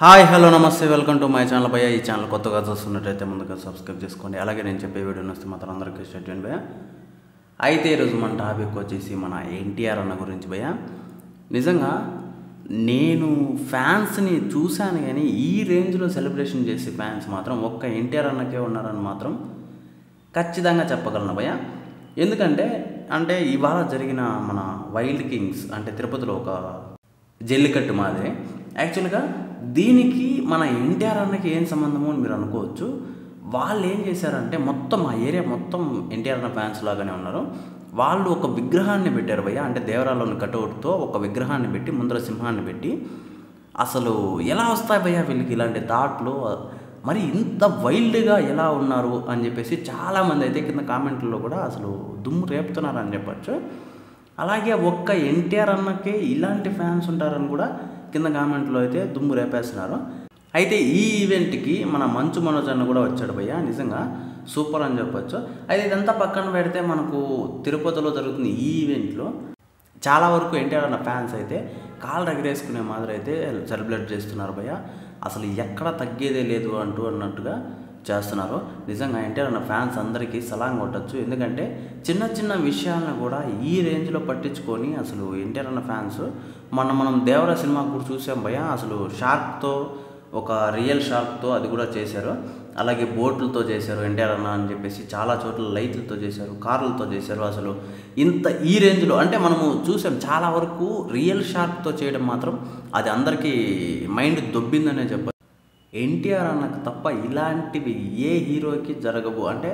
Hi hello నమస్తే welcome to my channel భయ్య. ఈ ఛానల్ కొత్తగా చూస్తున్నట్టయితే ముందుగా సబ్స్క్రైబ్ చేసుకోండి. అలాగే నేను చెప్పే వీడియో వస్తే మాత్రం అందరికీ స్టార్ట్ చేయండి భయ్య. అయితే ఈరోజు మన టాపిక్ వచ్చేసి మన ఎన్టీఆర్ అన్న గురించి భయ్య. నిజంగా నేను ఫ్యాన్స్ని చూశాను, కానీ ఈ రేంజ్లో సెలబ్రేషన్ చేసే ఫ్యాన్స్ మాత్రం ఒక్క ఎన్టీఆర్ అన్నకే ఉన్నారని మాత్రం ఖచ్చితంగా చెప్పగలను భయ్య. ఎందుకంటే ఇవాళ జరిగిన మన వైల్డ్ కింగ్స్ అంటే తిరుపతిలో ఒక జల్లికట్టు మాదిరి. యాక్చువల్గా దీనికి మన ఎన్టీఆర్ అన్నకి ఏం సంబంధమో అని మీరు అనుకోవచ్చు. వాళ్ళు ఏం చేశారంటే మొత్తం ఆ ఏరియా మొత్తం ఎన్టీఆర్ అన్న ఫ్యాన్స్ లాగానే ఉన్నారు. వాళ్ళు ఒక విగ్రహాన్ని పెట్టారు భయ్య. అంటే దేవరాలోని కటౌట్తో ఒక విగ్రహాన్ని పెట్టి ముందర సింహాన్ని పెట్టి, అసలు ఎలా వస్తాయి భయ్య వీళ్ళకి ఇలాంటి థాట్లు, మరి ఇంత వైల్డ్గా ఎలా ఉన్నారు అని చెప్పేసి చాలామంది అయితే కింద కామెంట్లలో కూడా అసలు దుమ్ము రేపుతున్నారని చెప్పచ్చు. అలాగే ఒక్క ఎన్టీఆర్ అన్నకే ఇలాంటి ఫ్యాన్స్ ఉంటారని కూడా కింద కామెంట్లో అయితే దుమ్ము రేపేస్తున్నారు. అయితే ఈ ఈవెంట్కి మన మంచు మనోజ్ అన్న కూడా వచ్చాడు భయ్య. నిజంగా సూపర్ అని చెప్పొచ్చు. అయితే ఇదంతా పక్కన పెడితే మనకు తిరుపతిలో జరుగుతున్న ఈ ఈవెంట్లో చాలా వరకు ఎన్టీఆర్ అన్న ఫ్యాన్స్ అయితే కాళ్ళు ఎగరేసుకునే మాదిరి అయితే సెలబ్రేట్ చేస్తున్నారు భయ్య. అసలు ఎక్కడ తగ్గేదే లేదు అన్నట్టుగా చేస్తున్నారు. నిజంగా ఎన్టీఆర్ అన్న ఫ్యాన్స్ అందరికీ సలాం కొట్టచ్చు. ఎందుకంటే చిన్న చిన్న విషయాలను కూడా ఈ రేంజ్లో పట్టించుకొని అసలు ఎన్టీఆర్ అన్న ఫ్యాన్స్ మనం దేవరా సినిమా కూడా చూసాం భయ్య. అసలు షార్క్తో, ఒక రియల్ షార్క్తో అది కూడా చేశారు. అలాగే బోట్లతో చేశారు ఎన్టీఆర్ అన్న అని చెప్పేసి, చాలా చోట్ల లైట్లతో చేశారు, కార్లతో చేశారు. అసలు ఇంత ఈ రేంజ్లో అంటే మనము చూసాం. చాలా వరకు రియల్ షార్క్తో చేయడం మాత్రం అది అందరికీ మైండ్ దొబ్బిందనే చెప్పారు. ఎన్టీఆర్ అన్నకు తప్ప ఇలాంటివి ఏ హీరోకి జరగవు. అంటే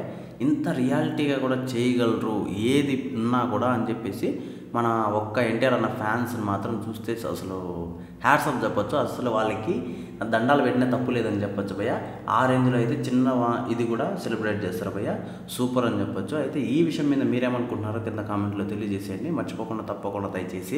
ఇంత రియాలిటీగా కూడా చేయగలరు ఏది ఉన్నా కూడా అని చెప్పేసి మన ఒక్క ఎన్టీఆర్ అన్న ఫ్యాన్స్ని మాత్రం చూస్తే అసలు హ్యాట్స్ ఆఫ్ చెప్పొచ్చు. అసలు వాళ్ళకి దండాలు పెట్టినా తప్పు లేదని చెప్పొచ్చు భయ్య. ఆ రేంజ్లో అయితే చిన్న ఇది కూడా సెలబ్రేట్ చేస్తారు భయ్య. సూపర్ అని చెప్పొచ్చు. అయితే ఈ విషయం మీద మీరేమనుకుంటున్నారో కింద కామెంట్లో తెలియజేసేయండి. మర్చిపోకుండా తప్పకుండా దయచేసి